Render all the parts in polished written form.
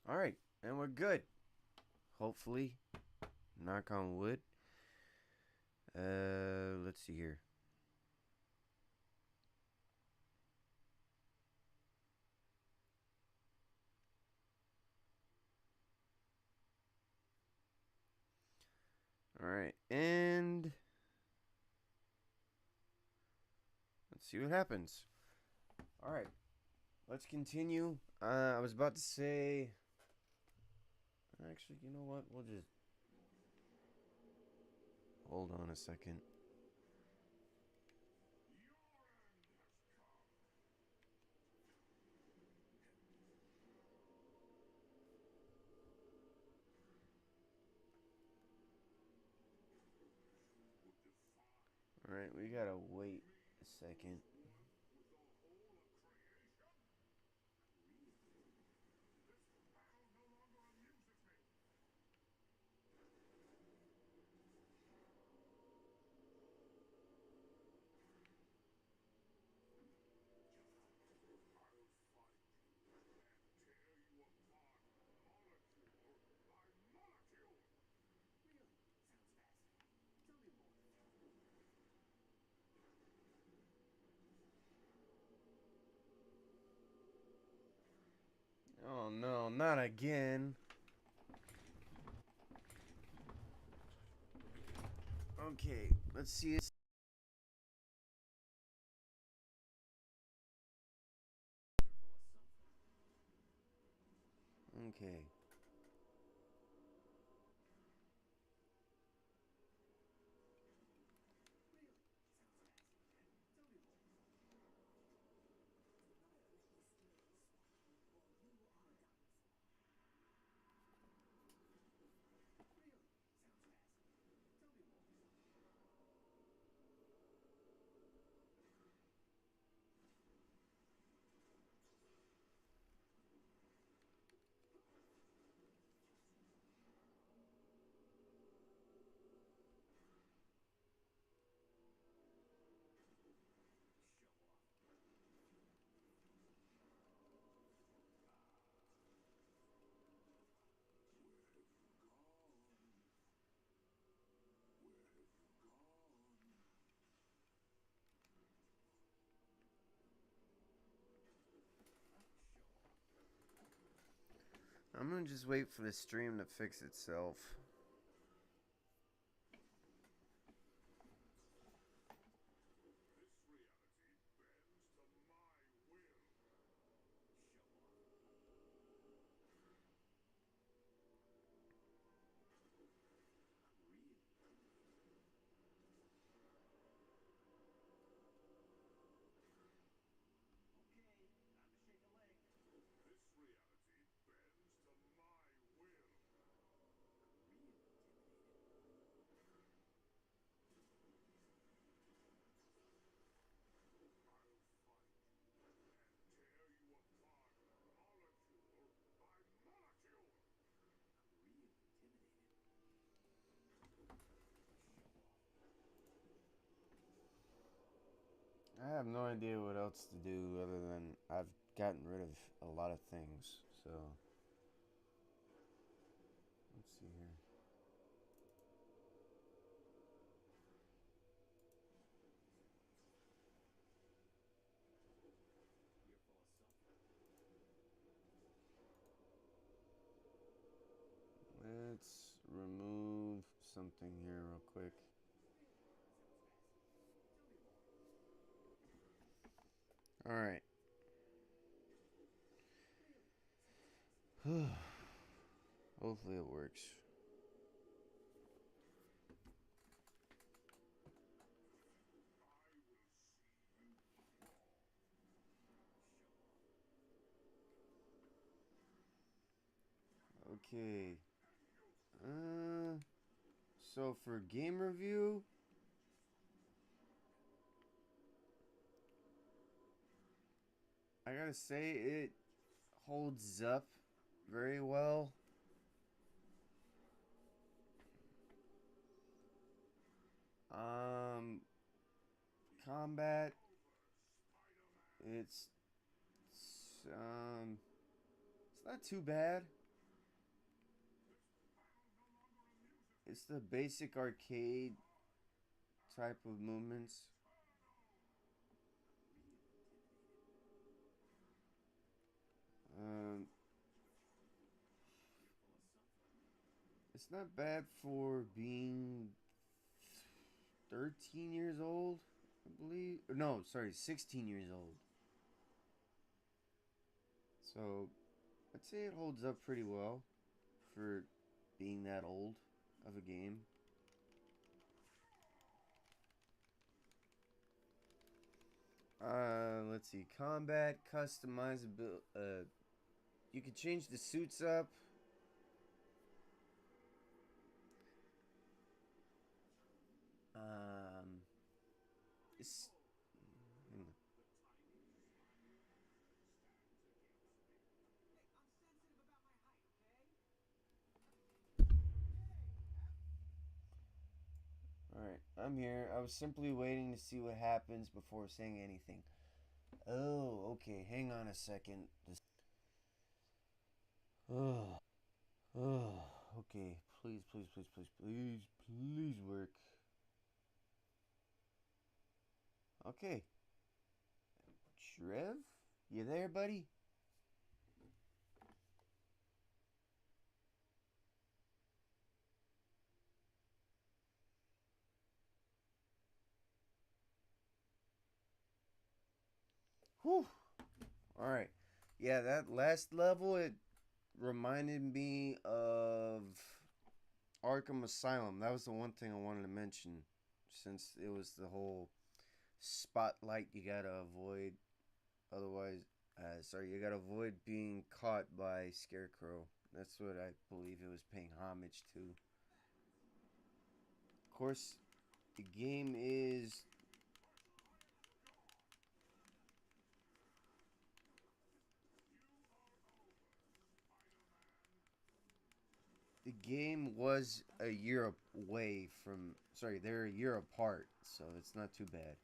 Alright, and we're good. Hopefully. Knock on wood. Let's see here. Alright, and let's see what happens. Alright, let's continue. I was about to say. Actually, you know what? We'll just. Hold on a second. Alright, we gotta wait a second. Oh no, not again. Okay, let's see. Okay. I'm gonna just wait for the stream to fix itself. I have no idea what else to do other than I've gotten rid of a lot of things. So let's see here. Let's remove something here real quick. All right. Hopefully it works. Okay. Uh, so for game review, I gotta say it holds up very well. Um, combat, it's it's not too bad. It's the basic arcade type of movements. Um, it's not bad for being 13 years old, I believe. No, sorry, 16 years old. So I'd say it holds up pretty well for being that old of a game. Let's see. Combat, customizable. You can change the suits up. Um, it's, Alright, I'm here. I was simply waiting to see what happens before saying anything. Oh, okay. Hang on a second. Oh, oh, okay. Please, please, please, please, please, please work. Okay. Trev? You there, buddy? Whew. Alright. Yeah, that last level, it reminded me of Arkham Asylum. That was the one thing I wanted to mention, since it was the whole spotlight you gotta avoid. Otherwise, sorry, you gotta avoid being caught by Scarecrow. That's what I believe it was paying homage to. Of course, the game is. The game was a year away from. Sorry, they're a year apart, so it's not too bad.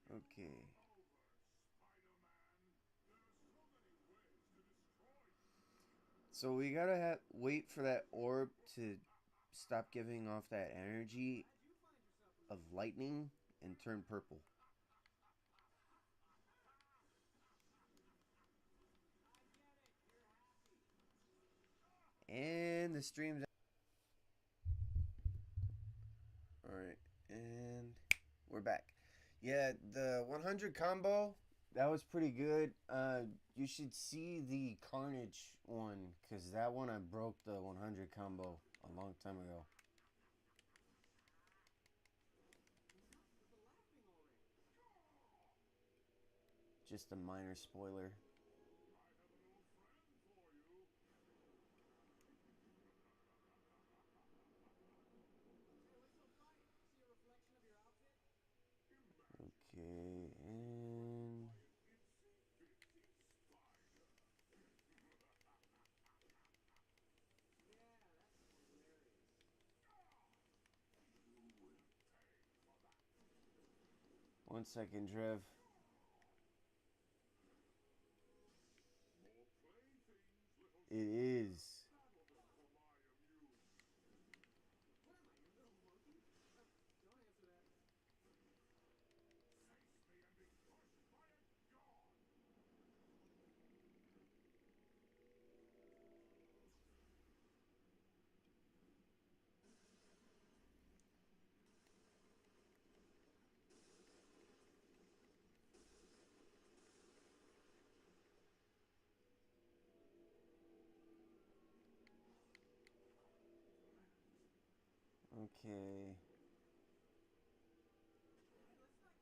Okay. So we gotta wait for that orb to stop giving off that energy of lightning and turn purple. And the stream's. Alright, and we're back. Yeah, the 100 combo, that was pretty good. You should see the Carnage one, because that one I broke the 100 combo a long time ago. Just a minor spoiler. Okay, and 1 second, Trev. It is. 'Okay.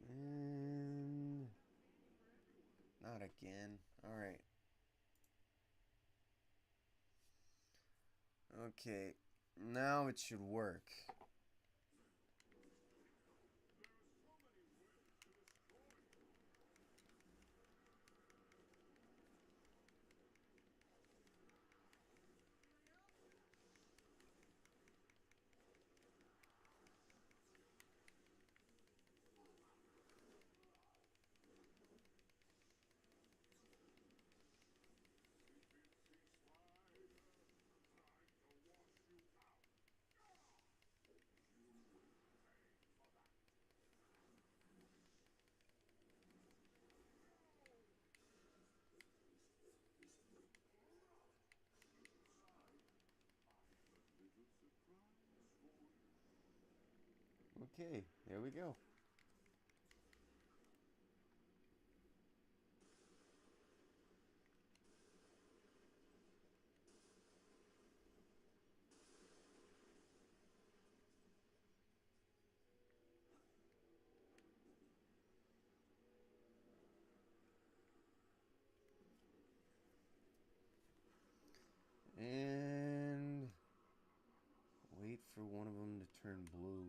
And not again. Alright. Okay. Now it should work. Okay, there we go. And wait for one of them to turn blue.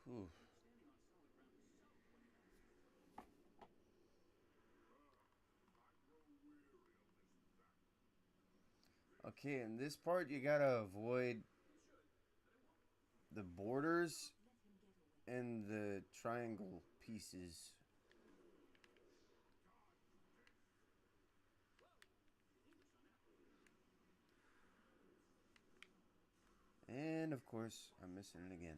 Whew. Okay, in this part you gotta avoid the borders and the triangle pieces. And of course, I'm missing it again.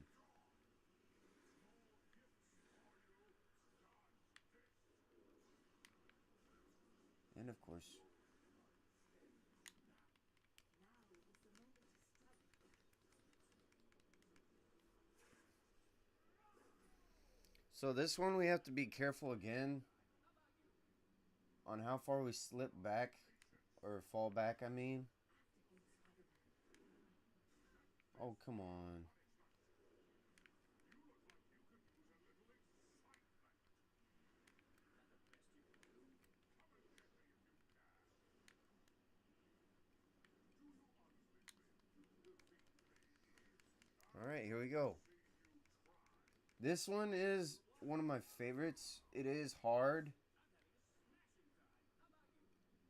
And of course. So this one we have to be careful again on how far we slip back or fall back, I mean. Oh, come on. All right, here we go. This one is one of my favorites. It is hard,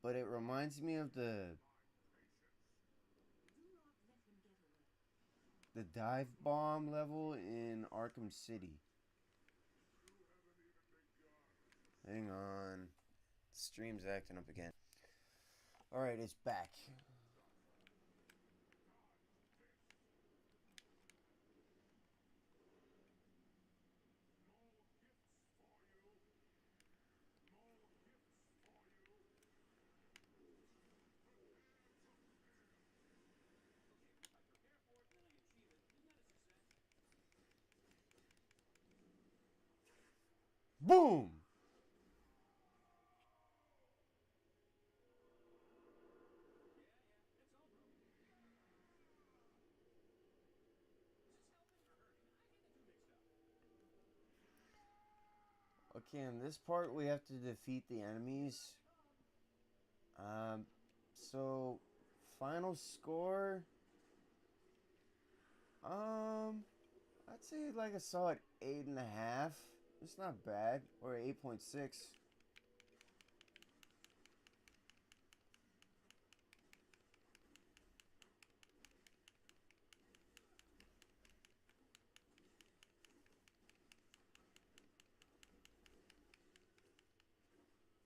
but it reminds me of the dive bomb level in Arkham City. Hang on. Stream's acting up again. Alright, it's back. Boom! Okay, in this part we have to defeat the enemies. Um, so final score. I'd say like a solid 8.5. It's not bad, or 8.6.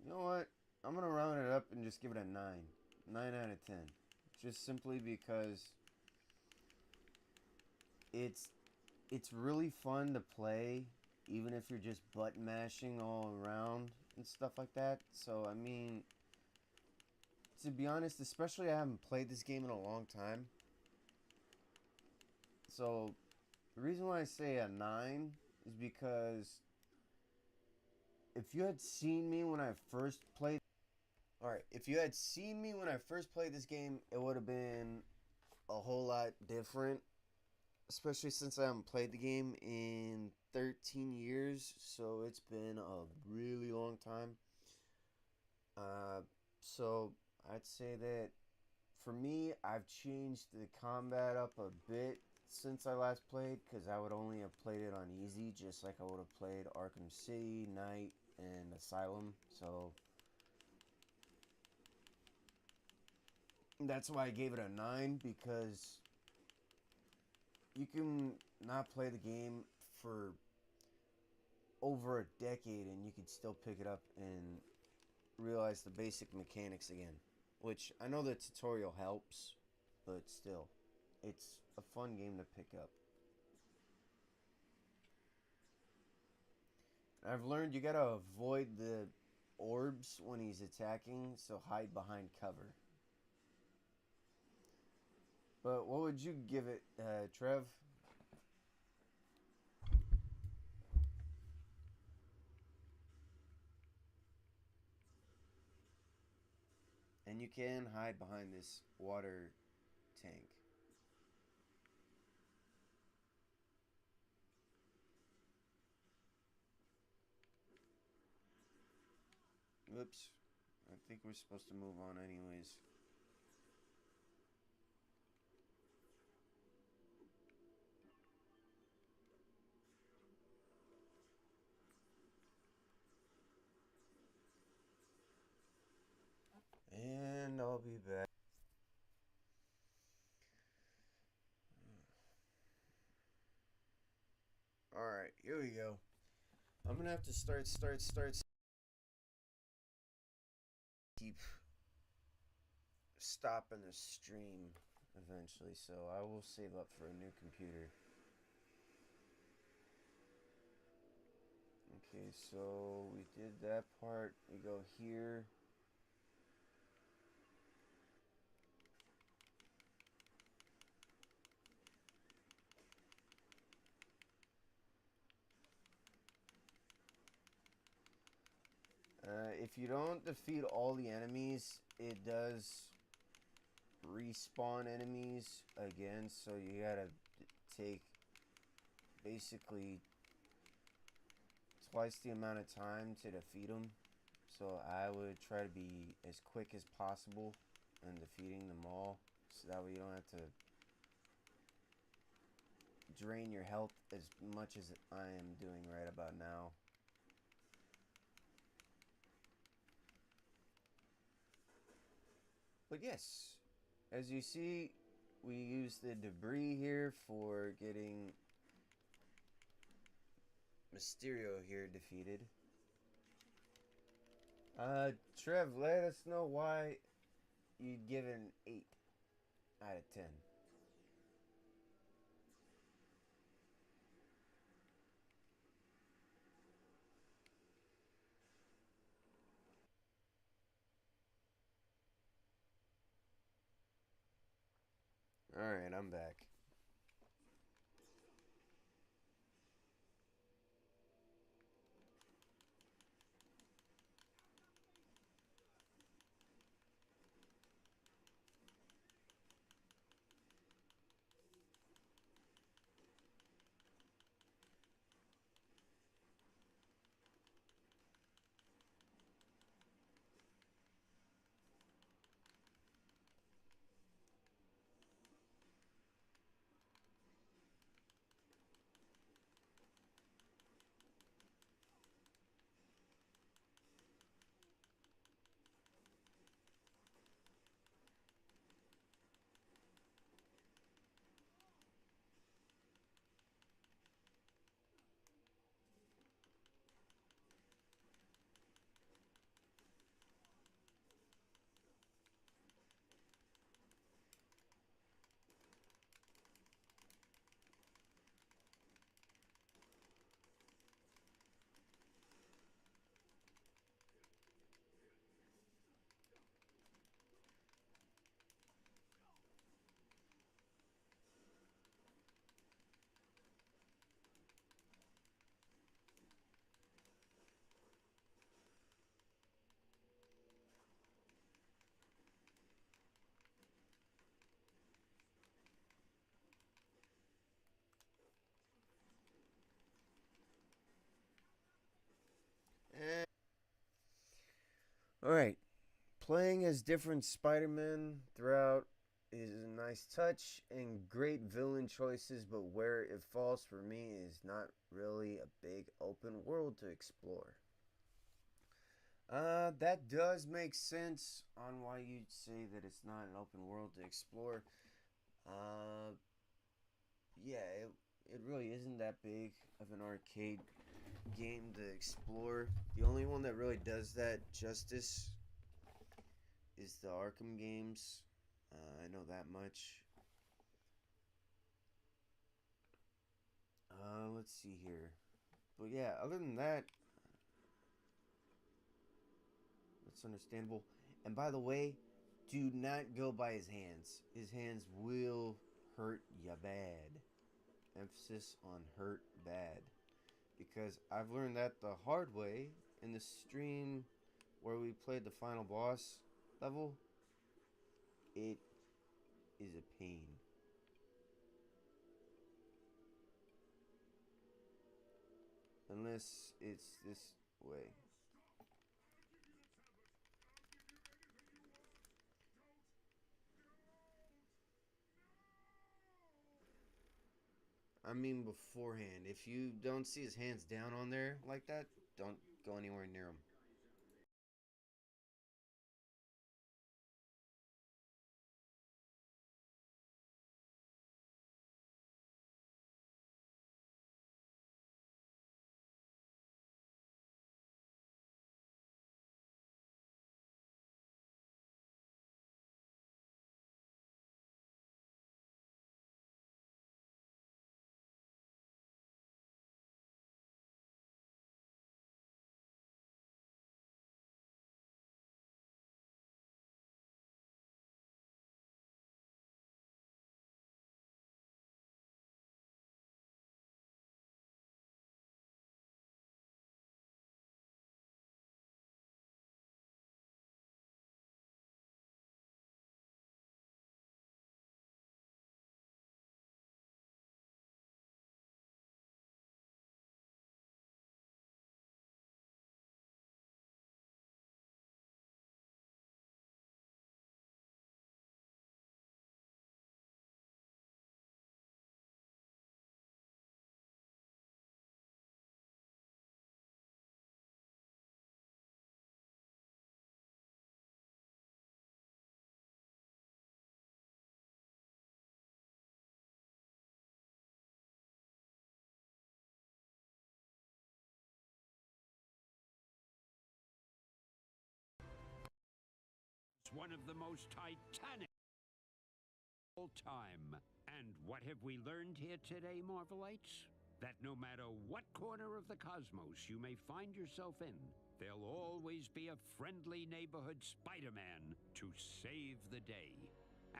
You know what? I'm gonna round it up and just give it a 9. 9 out of 10. Just simply because it's it's really fun to play, even if you're just button mashing all around and stuff like that. So I mean, to be honest, especially I haven't played this game in a long time. So The reason why I say a 9 is because if you had seen me when I first played. Alright, if you had seen me when I first played this game, it would have been a whole lot different. Especially since I haven't played the game in 13 years, so it's been a really long time. Uh, so I'd say that for me, I've changed the combat up a bit since I last played because I would only have played it on easy, just like I would have played Arkham City, Knight, and Asylum. So that's why I gave it a 9 because you can not play the game for over a decade and you could still pick it up and realize the basic mechanics again. Which I know the tutorial helps, but still, it's a fun game to pick up. I've learned you gotta avoid the orbs when he's attacking, so hide behind cover. But what would you give it, Trev? And you can hide behind this water tank. Whoops. I think we're supposed to move on anyways. And I'll be back. Alright, here we go. I'm gonna have to start. Keep stopping the stream eventually, so I will save up for a new computer. Okay, so we did that part. We go here. If you don't defeat all the enemies, it does respawn enemies again, so you gotta take basically twice the amount of time to defeat them. So I would try to be as quick as possible in defeating them all, so that way you don't have to drain your health as much as I am doing right about now. But yes, as you see, we use the debris here for getting Mysterio here defeated. Trev, let us know why you'd give an 8 out of 10. Alright, I'm back. Alright, playing as different Spider-Man throughout is a nice touch and great villain choices, but where it falls for me is not really a big open world to explore. That does make sense on why you'd say that it's not an open world to explore. Uh, yeah, it really isn't that big of an arcade game to explore. The only one that really does that justice is the Arkham games. I know that much. Let's see here. But yeah, other than that, that's understandable. And by the way, do not go by his hands. His hands will hurt ya bad. Emphasis on hurt bad. Because I've learned that the hard way in the stream where we played the final boss level. It is a pain. Unless it's this way. I mean beforehand. If you don't see his hands down on there like that, don't go anywhere near him. It's one of the most titanic of all time. And what have we learned here today, Marvelites? That no matter what corner of the cosmos you may find yourself in, there'll always be a friendly neighborhood Spider-Man to save the day.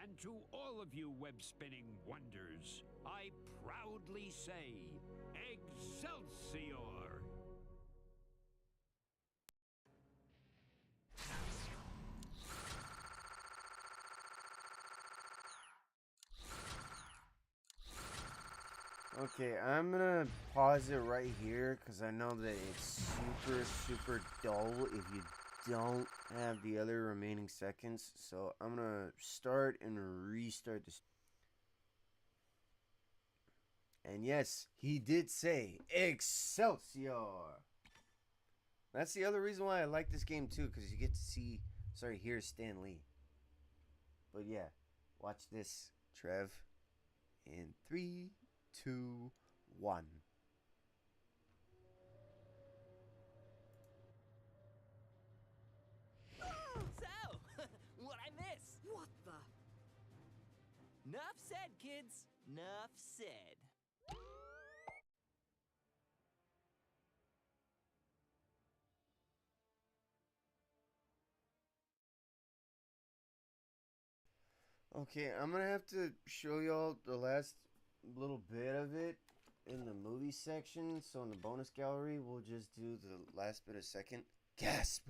And to all of you web-spinning wonders, I proudly say, Excelsior! Okay, I'm gonna pause it right here because I know that it's super dull if you don't have the other remaining seconds. So I'm gonna start and restart this. And yes, he did say Excelsior. That's the other reason why I like this game too, because you get to see, sorry, hear Stan Lee. But yeah, watch this, Trev. In 3, 2, 1. So, what I miss? What the? Nuff said, kids. Nuff said. Okay, I'm gonna have to show y'all the last little bit of it in the movie section. So in the bonus gallery, we'll just do the last bit of second. Gasp!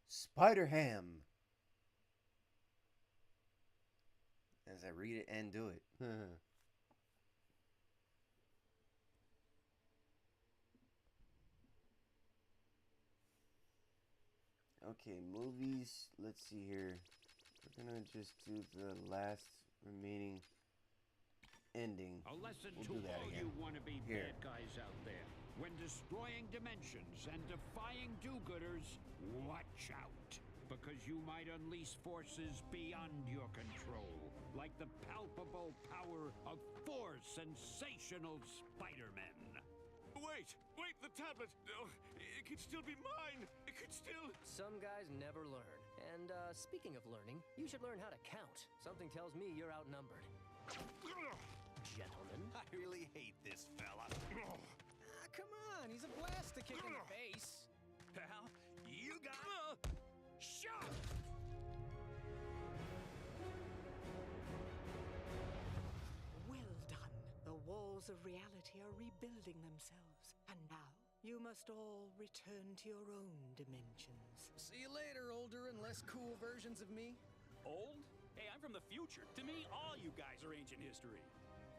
Spider Ham! As I read it and do it. Okay, movies. Let's see here. We're gonna just do the last remaining ending. A lesson We'll to do that all again. you wannabe Here. bad guys out there. When destroying dimensions and defying do-gooders, watch out. Because you might unleash forces beyond your control. Like the palpable power of four sensational Spider-Men. Wait, the tablet! Oh, it could still be mine! It could still... Some guys never learn. And, speaking of learning, you should learn how to count. Something tells me you're outnumbered. Gentlemen. I really hate this fella. Come on, he's a blast to kick in the face. Pal, you got... Shot! Well done. The walls of reality are rebuilding themselves. And now, you must all return to your own dimensions. See you later, older and less cool versions of me. Old? Hey, I'm from the future. To me, all you guys are ancient history.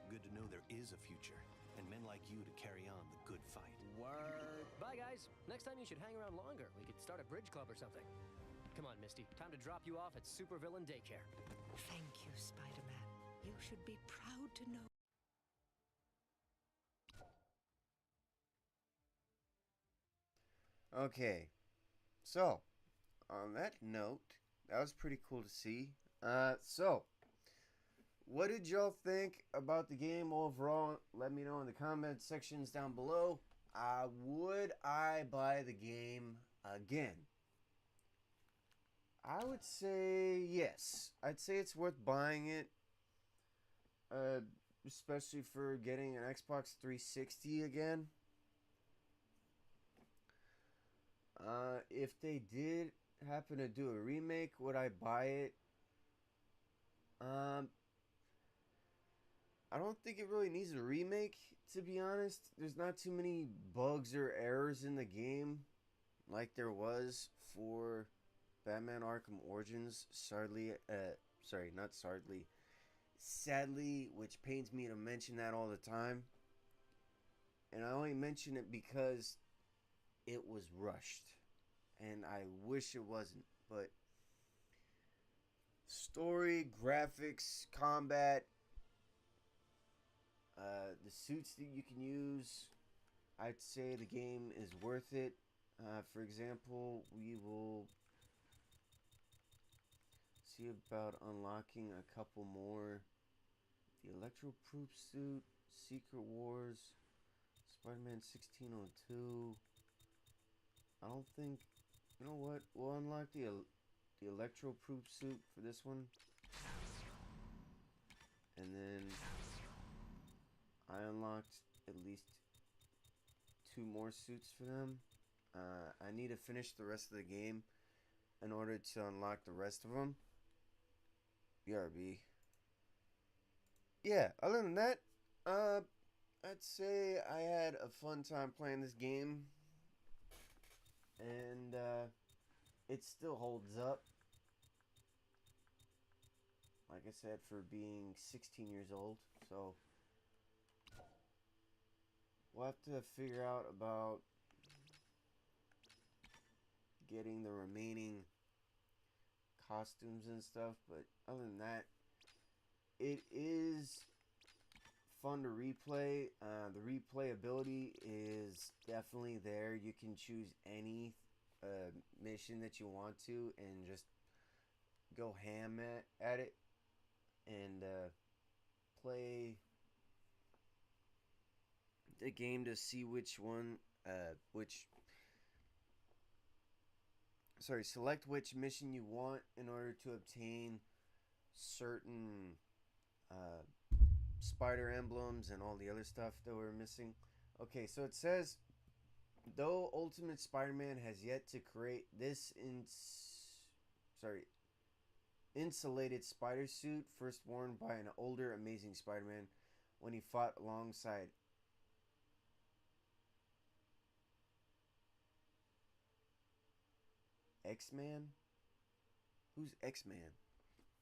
Good to know there is a future, and men like you to carry on the good fight. Word. Bye, guys. Next time you should hang around longer. We could start a bridge club or something. Come on, Misty. Time to drop you off at Supervillain Daycare. Thank you, Spider-Man. You should be proud to know. Okay, so on that note, that was pretty cool to see. So what did y'all think about the game overall? Let me know in the comment sections down below. Would I buy the game again? I would say yes. I'd say it's worth buying it. Especially for getting an Xbox 360 again. If they did happen to do a remake, would I buy it? I don't think it really needs a remake, to be honest. There's not too many bugs or errors in the game like there was for Batman Arkham Origins. Sadly, which pains me to mention that all the time. And I only mention it because it was rushed. And I wish it wasn't. But story, graphics, combat, the suits that you can use, I'd say the game is worth it. For example, we will see about unlocking a couple more. The Electro-Proof Suit, Secret Wars, Spider-Man 1602. I don't think... You know what? We'll unlock the Electro-Proof Suit for this one. And then I unlocked at least 2 more suits for them. I need to finish the rest of the game in order to unlock the rest of them. BRB. Yeah, other than that, I'd say I had a fun time playing this game. And it still holds up. Like I said, for being 16 years old. So we'll have to figure out about getting the remaining costumes and stuff. But other than that, it is fun to replay. The replayability is definitely there. You can choose any mission that you want to and just go ham at it and play the game to see which one select which mission you want in order to obtain certain spider emblems and all the other stuff that we're missing. Okay, so it says, though Ultimate Spider-Man has yet to create this insulated spider suit, first worn by an older Amazing Spider-Man when he fought alongside X-Man? Who's X-Man?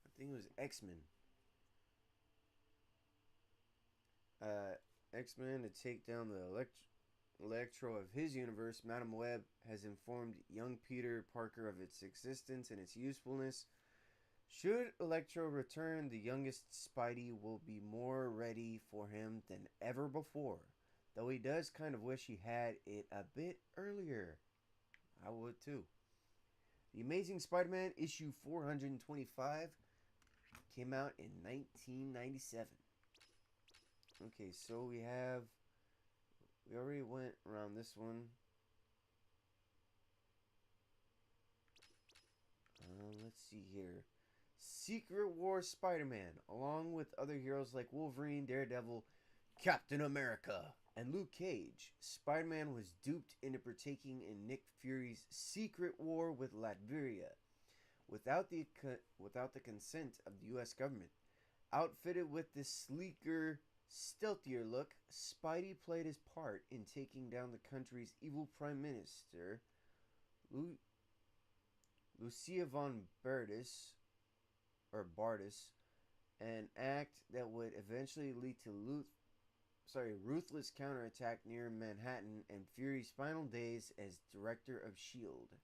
I think it was X-Men. X-Men to take down the Electro of his universe, Madam Web has informed young Peter Parker of its existence and its usefulness. Should Electro return, the youngest Spidey will be more ready for him than ever before. Though he does kind of wish he had it a bit earlier. I would too. The Amazing Spider-Man issue 425 came out in 1997. Okay, so we already went around this one. Let's see here. Secret War Spider-Man, along with other heroes like Wolverine, Daredevil, Captain America, and Luke Cage, Spider-Man was duped into partaking in Nick Fury's secret war with Latveria without the consent of the U.S. government. Outfitted with this sleeker, stealthier look, Spidey played his part in taking down the country's evil Prime Minister, Lucia von Bardis, an act that would eventually lead to ruthless counterattack near Manhattan and Fury's final days as director of S.H.I.E.L.D.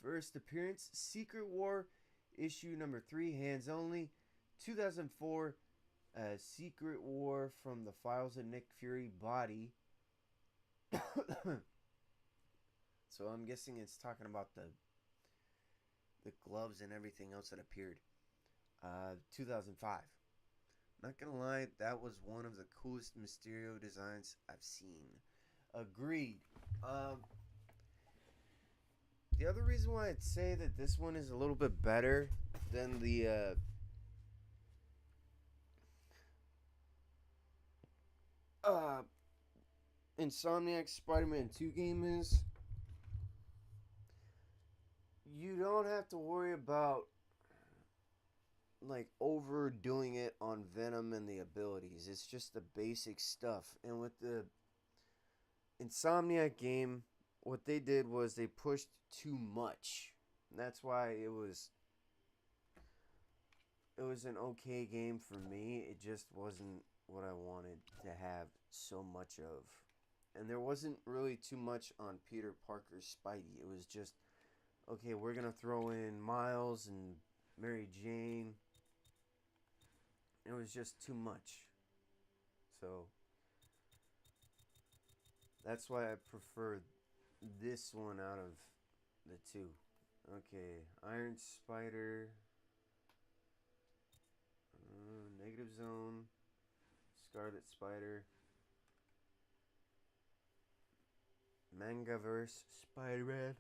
First appearance, Secret War, issue number 3, hands only, 2004, Secret War from the Files of Nick Fury body. So I'm guessing it's talking about the gloves and everything else that appeared. 2005. Not gonna lie, that was one of the coolest Mysterio designs I've seen. Agreed. The other reason why I'd say that this one is a little bit better than the Insomniac Spider-Man 2 game is, you don't have to worry about like overdoing it on Venom and the abilities. It's just the basic stuff. And with the Insomniac game, what they did was they pushed too much. And that's why it was an okay game for me. It just wasn't what I wanted to have so much of. And there wasn't really too much on Peter Parker's Spidey. It was just, okay, we're going to throw in Miles and Mary Jane. It was just too much. So that's why I prefer this one out of the two. Okay, Iron Spider, Negative Zone, Scarlet Spider, Mangaverse Spider-Man.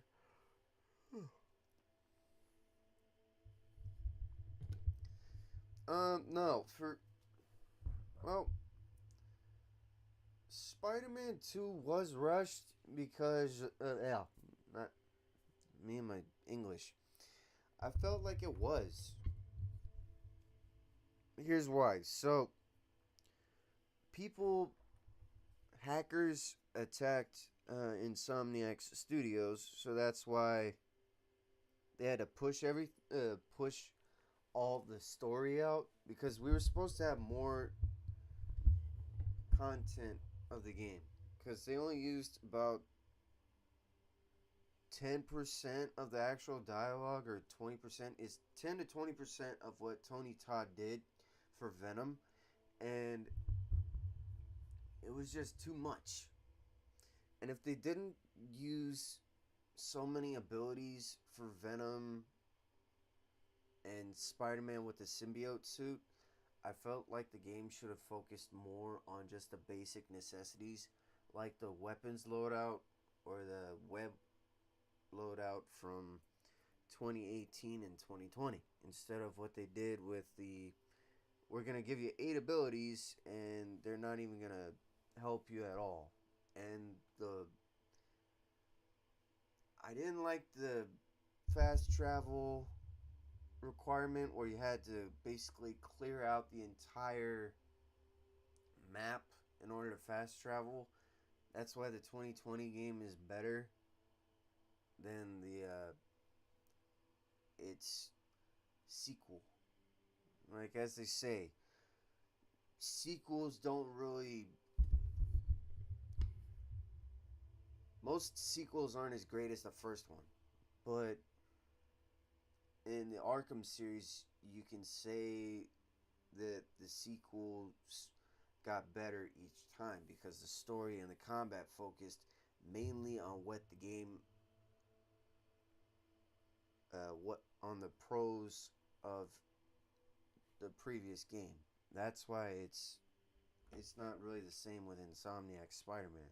Spider-Man 2 was rushed because, not me and my English. I felt like it was. Here's why. So, hackers attacked Insomniac's studios, so that's why they had to push all the story out, because we were supposed to have more content of the game, because they only used about 10% of the actual dialogue, or 20%, is 10 to 20% of what Tony Todd did for Venom, and it was just too much. And if they didn't use so many abilities for Venom and Spider-Man with the symbiote suit, I felt like the game should have focused more on just the basic necessities, like the weapons loadout or the web loadout from 2018 and 2020, instead of what they did with the, we're going to give you 8 abilities and they're not even going to help you at all. And I didn't like the fast travel requirement where you had to basically clear out the entire map in order to fast travel. That's why the 2020 game is better than its sequel. Like, as they say, sequels don't really most sequels aren't as great as the first one, but in the Arkham series, you can say that the sequels got better each time because the story and the combat focused mainly on what the game, what on the pros of the previous game. That's why it's not really the same with Insomniac Spider-Man.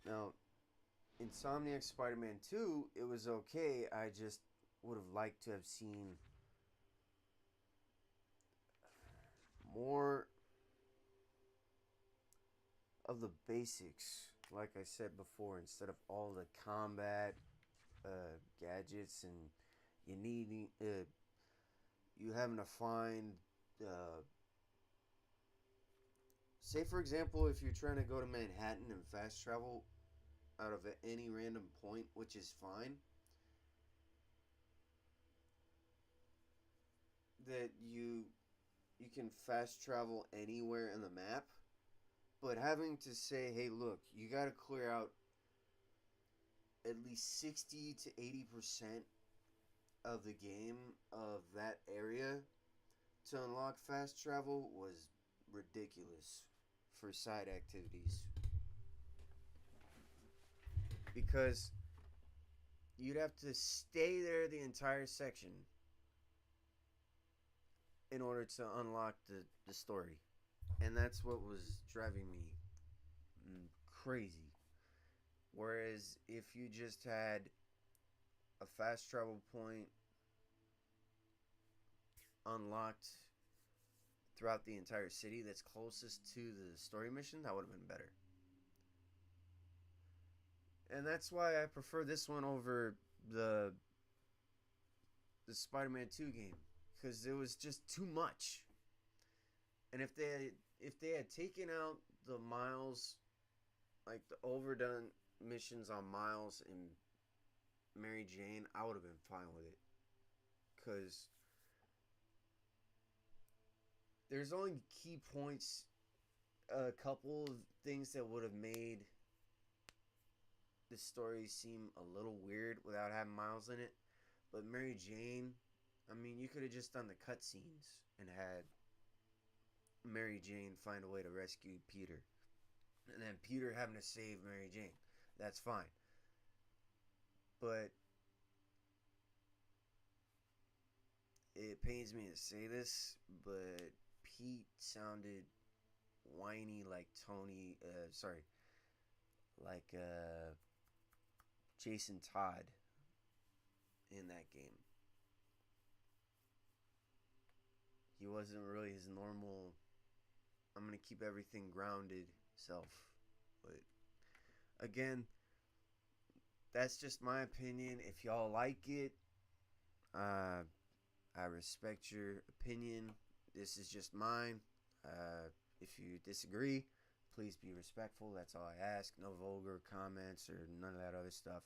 Now, Insomniac Spider-Man 2, it was okay. I just would have liked to have seen more of the basics. Like I said before, instead of all the combat gadgets and you needing you having to find say for example, if you're trying to go to Manhattan and fast travel out of any random point, which is fine, that you can fast travel anywhere in the map, but having to say, hey, look, you got to clear out at least 60 to 80% of the game of that area to unlock fast travel was ridiculous for side activities. Because you'd have to stay there the entire section in order to unlock the story. And that's what was driving me crazy. Whereas if you just had a fast travel point unlocked throughout the entire city that's closest to the story mission, that would have been better. And that's why I prefer this one over the Spider-Man 2 game, because it was just too much. And if they had taken out the Miles, like the overdone missions on Miles and Mary Jane, I would have been fine with it. Because there's only key points, a couple of things that would have made the story seem a little weird without having Miles in it. But Mary Jane, I mean, you could have just done the cutscenes and had Mary Jane find a way to rescue Peter. And then Peter having to save Mary Jane. That's fine. But it pains me to say this, but Pete sounded whiny like Tony, like Jason Todd in that game. He wasn't really his normal, I'm going to keep everything grounded self. But again, that's just my opinion. If y'all like it, I respect your opinion. This is just mine. If you disagree, please be respectful. That's all I ask. No vulgar comments or none of that other stuff.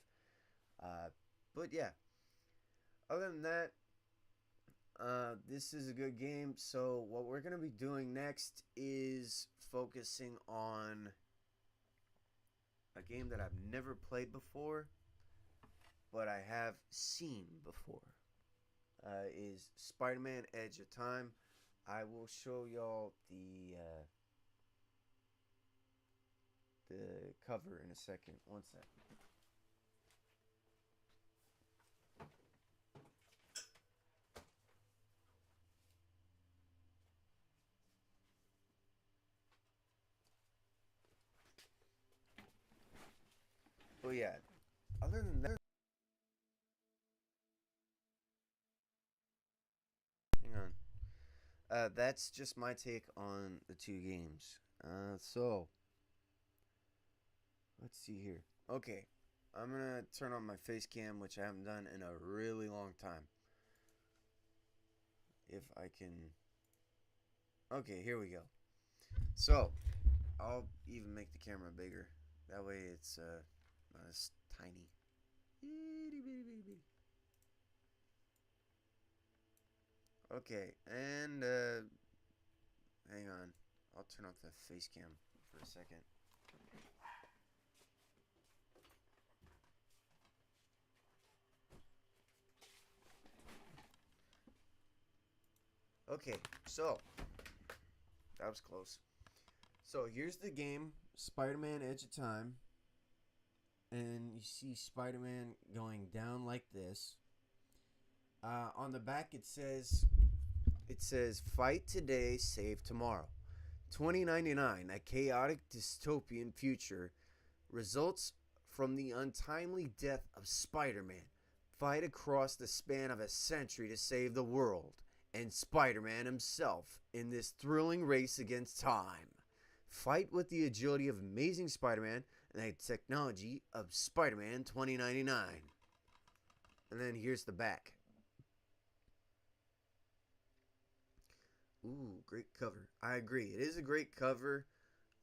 But yeah, other than that, this is a good game. So what we're going to be doing next is focusing on a game that I've never played before, but I have seen before. Is Spider-Man Edge of Time. I will show y'all the cover in a second. One second. Oh yeah. Other than that, hang on. That's just my take on the two games. So let's see here. Okay, I'm gonna turn on my face cam, which I haven't done in a really long time. If I can. Okay, here we go. So I'll even make the camera bigger. That way it's not as tiny. Okay, and hang on. I'll turn off the face cam for a second. Okay, so that was close. So here's the game, Spider-Man: Edge of Time, and you see Spider-Man going down like this. On the back it says fight today, save tomorrow. 2099, a chaotic dystopian future results from the untimely death of Spider-Man. Fight across the span of a century to save the world and Spider-Man himself in this thrilling race against time. Fight with the agility of Amazing Spider-Man and the technology of Spider-Man 2099. And then here's the back. Ooh, great cover. I agree. It is a great cover.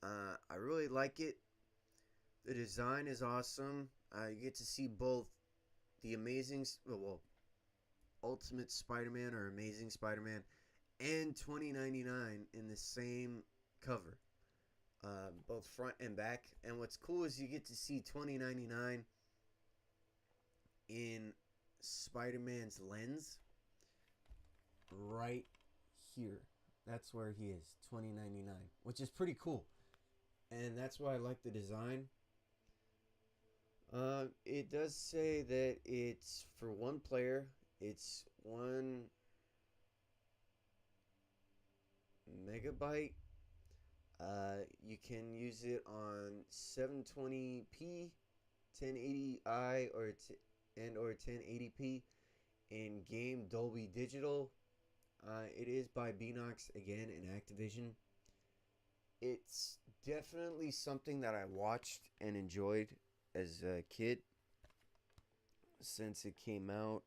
I really like it. The design is awesome. You get to see both the Ultimate Spider-Man or Amazing Spider-Man and 2099 in the same cover. Both front and back. And what's cool is you get to see 2099 in Spider-Man's lens right here. That's where he is, 2099, which is pretty cool. And that's why I like the design. It does say that it's for one player. It's 1 megabyte. You can use it on 720p, 1080i, or 1080p in game Dolby Digital. It is by Beenox again in Activision. It's definitely something that I watched and enjoyed as a kid since it came out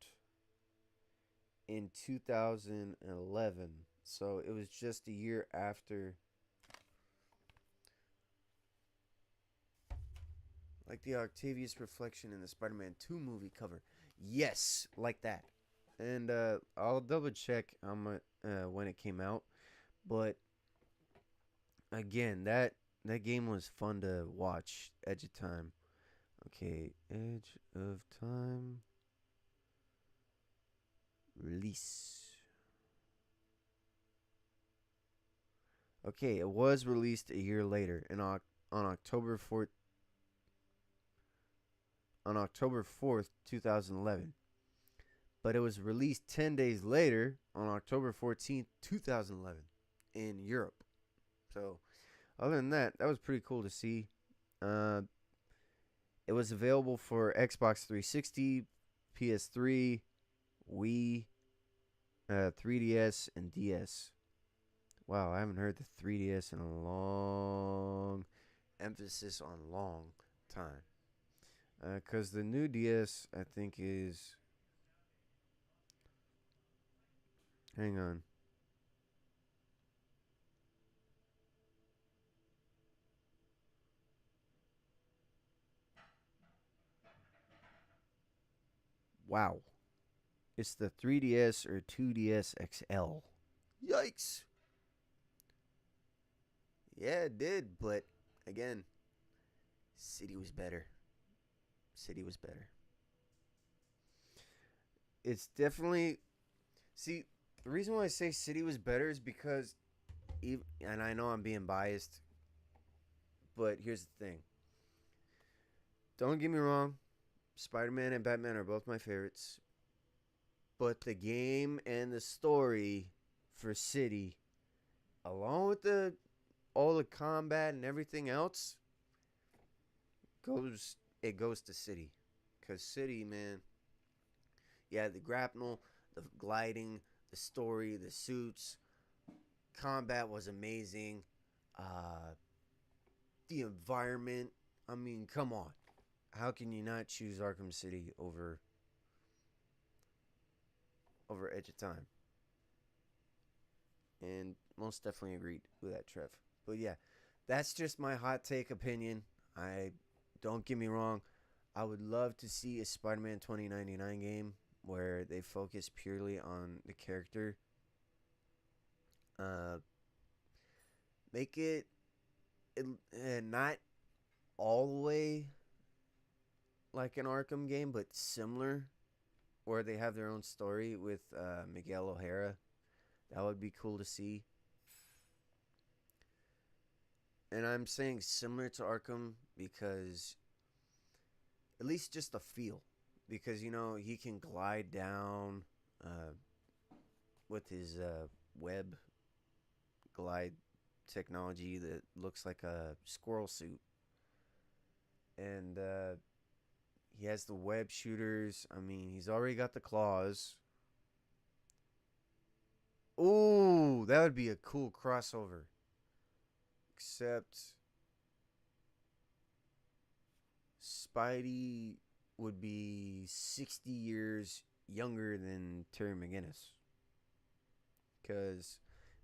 in 2011. So it was just a year after. Like the Octavius reflection in the Spider-Man 2 movie cover. Yes, like that. And I'll double check when it came out. But again, that game was fun to watch. Edge of Time. Okay, Edge of Time. Release. Okay, it was released a year later on October 4th, 2011. But it was released 10 days later on October 14th, 2011 in Europe. So, other than that, that was pretty cool to see. It was available for Xbox 360, PS3, Wii, 3DS, and DS. Wow, I haven't heard the 3DS in a long emphasis on long time. Because the new DS, I think, is... Hang on. Wow. It's the 3DS or 2DS XL. Yikes. Yeah, it did, but again, City was better. City was better. It's definitely... See, the reason why I say City was better is because... And I know I'm being biased, but here's the thing. Don't get me wrong. Spider-Man and Batman are both my favorites. But the game and the story for City, along with all the combat and everything else, goes to City. Because City, man, yeah, the grapnel, the gliding, the story, the suits, combat was amazing. The environment, I mean, come on. How can you not choose Arkham City over Edge of Time? And most definitely agreed with that, Trev. But yeah, that's just my hot take opinion. Don't get me wrong. I would love to see a Spider-Man 2099 game where they focus purely on the character. Make it not all the way like an Arkham game, but similar, where they have their own story with Miguel O'Hara. That would be cool to see. And I'm saying similar to Arkham because at least just the feel. Because, you know, he can glide down with his web glide technology that looks like a squirrel suit. And he has the web shooters. I mean, he's already got the claws. Ooh, that would be a cool crossover. Except Spidey would be 60 years younger than Terry McGinnis. Because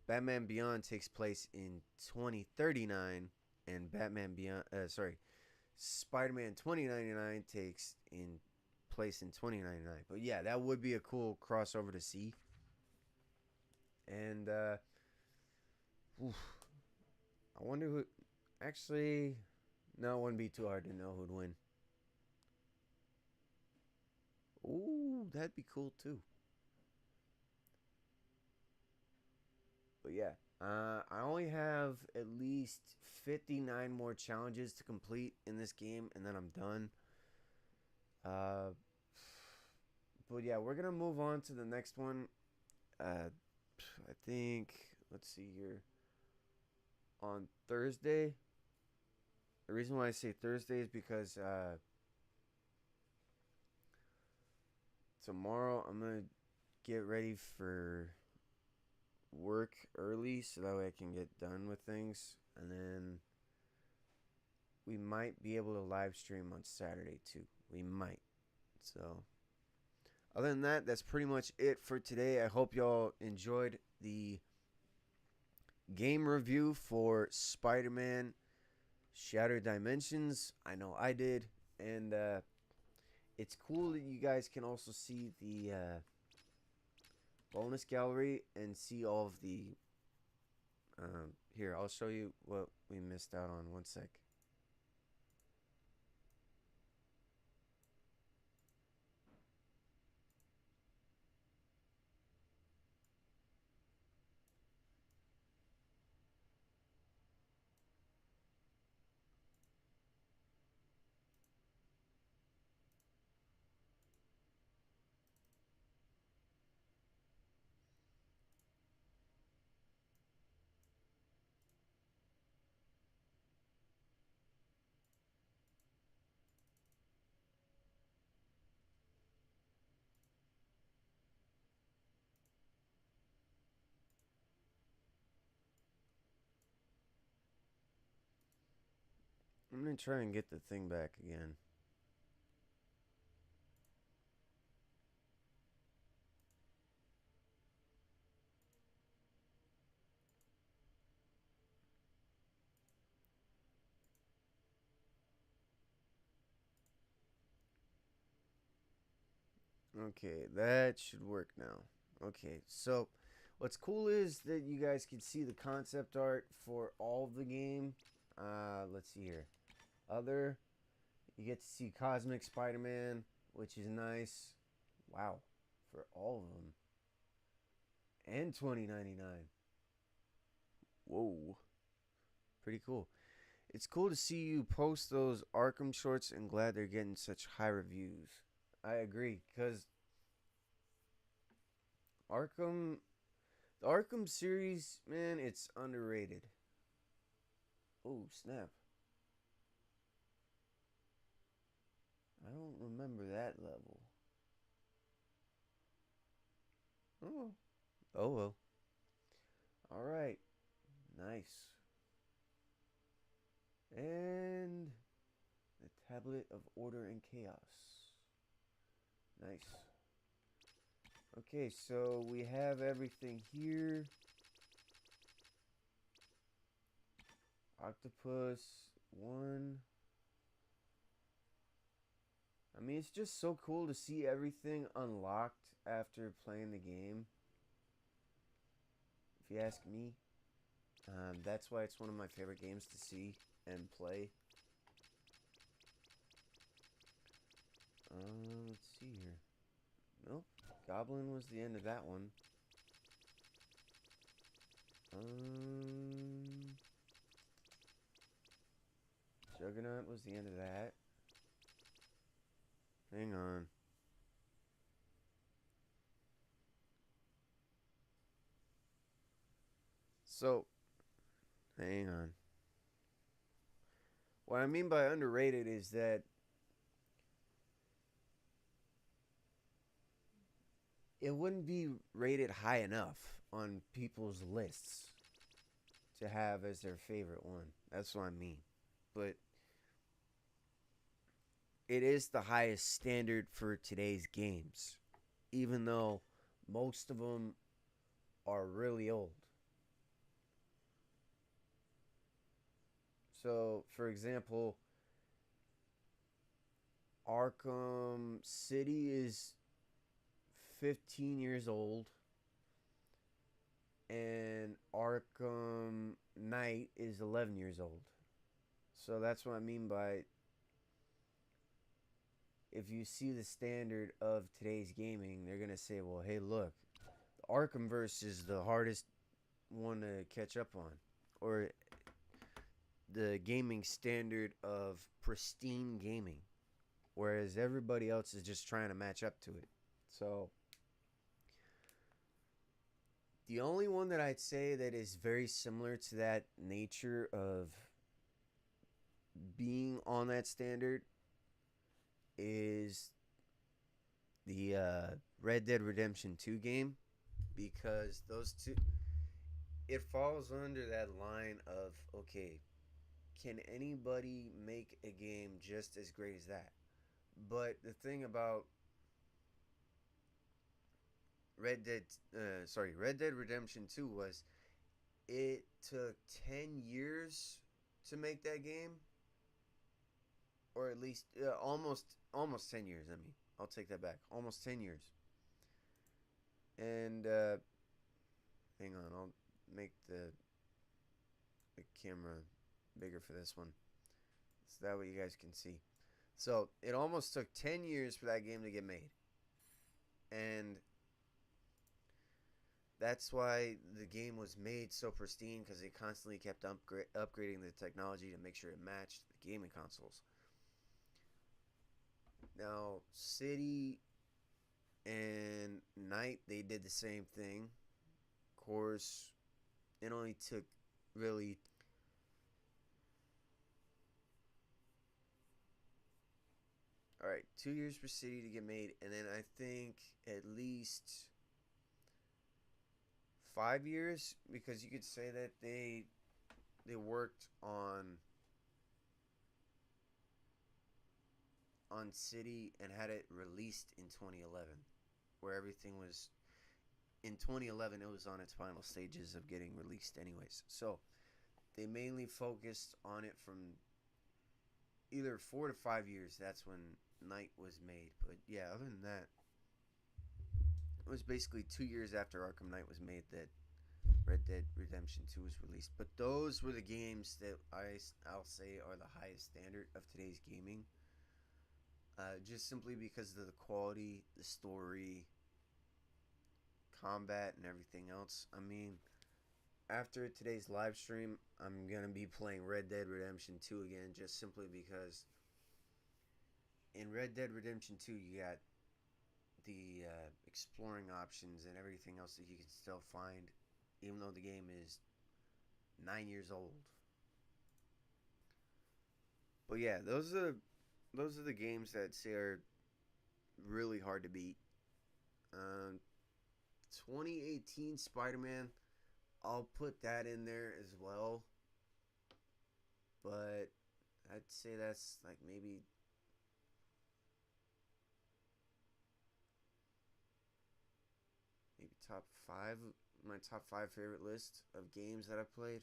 Batman Beyond takes place in 2039, and Spider-Man 2099 takes in place in 2099. But yeah, that would be a cool crossover to see. And oof, I wonder who. Actually, no, it wouldn't be too hard to know who'd win. Ooh, that'd be cool too. But yeah, I only have at least 59 more challenges to complete in this game, and then I'm done. But yeah, we're gonna move on to the next one. I think, let's see here, on Thursday. The reason why I say Thursday is because tomorrow I'm gonna get ready for work early so that way I can get done with things, and then we might be able to live stream on Saturday too. We might. So other than that, that's pretty much it for today. I hope y'all enjoyed the game review for Spider-Man Shattered Dimensions. I know I did, and it's cool that you guys can also see the bonus gallery and see all of the here, I'll show you what we missed out on. One sec. I'm gonna try and get the thing back again. Okay, that should work now. Okay, so what's cool is that you guys can see the concept art for all of the game. Let's see here. Other, you get to see Cosmic Spider-Man, which is nice. Wow, for all of them. And $20.99. Whoa, pretty cool. It's cool to see you post those Arkham shorts, and glad they're getting such high reviews. I agree, because Arkham, the Arkham series, man, it's underrated. Oh, snap. I don't remember that level. Oh, oh well. Alright, nice. And the Tablet of Order and Chaos. Nice. Okay, so we have everything here. Octopus 1. I mean, it's just so cool to see everything unlocked after playing the game. If you ask me. That's why it's one of my favorite games to see and play. Let's see here. Nope. Goblin was the end of that one. Juggernaut was the end of that. Hang on. So, hang on. What I mean by underrated is that it wouldn't be rated high enough on people's lists to have as their favorite one. That's what I mean. But it is the highest standard for today's games, even though most of them are really old. So, for example, Arkham City is 15 years old, and Arkham Knight is 11 years old. So that's what I mean by, if you see the standard of today's gaming, they're going to say, well, hey, look, the Arkhamverse is the hardest one to catch up on. Or the gaming standard of pristine gaming. Whereas everybody else is just trying to match up to it. So the only one that I'd say that is very similar to that nature of being on that standard is the Red Dead Redemption 2 game, because those two, it falls under that line of, okay, can anybody make a game just as great as that? But the thing about Red Dead Redemption 2 was, it took 10 years to make that game, or at least almost 10 years. I mean, I'll take that back. Almost 10 years. And hang on, I'll make the camera bigger for this one, so that way you guys can see. So it almost took 10 years for that game to get made, and that's why the game was made so pristine, because they constantly kept upgrading the technology to make sure it matched the gaming consoles. Now, City and Night, they did the same thing. Of course, it only took really alright, 2 years for City to get made, and then I think at least 5 years, because you could say that they worked on City and had it released in 2011, where everything was in 2011. It was on its final stages of getting released anyways, so they mainly focused on it from either 4 to 5 years. That's when Night was made. But yeah, other than that, it was basically 2 years after Arkham Knight was made that Red Dead Redemption 2 was released. But those were the games that I'll say are the highest standard of today's gaming. Just simply because of the quality, the story, combat, and everything else. I mean, after today's live stream, I'm going to be playing Red Dead Redemption 2 again, just simply because in Red Dead Redemption 2, you got the exploring options and everything else that you can still find, even though the game is 9 years old. But yeah, those are the games that I'd say are really hard to beat. 2018 Spider-Man, I'll put that in there as well. But I'd say that's like maybe top 5, my top 5 favorite list of games that I've played.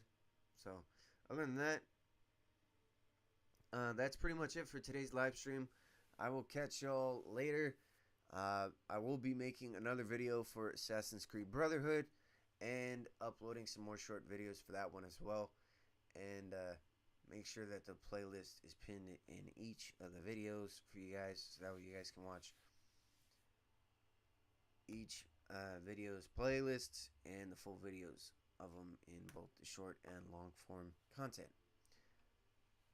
So other than that, that's pretty much it for today's live stream. I will catch y'all later. I will be making another video for Assassin's Creed Brotherhood and uploading some more short videos for that one as well. And make sure that the playlist is pinned in each of the videos for you guys, so that way you guys can watch each video's playlists and the full videos of them in both the short and long form content.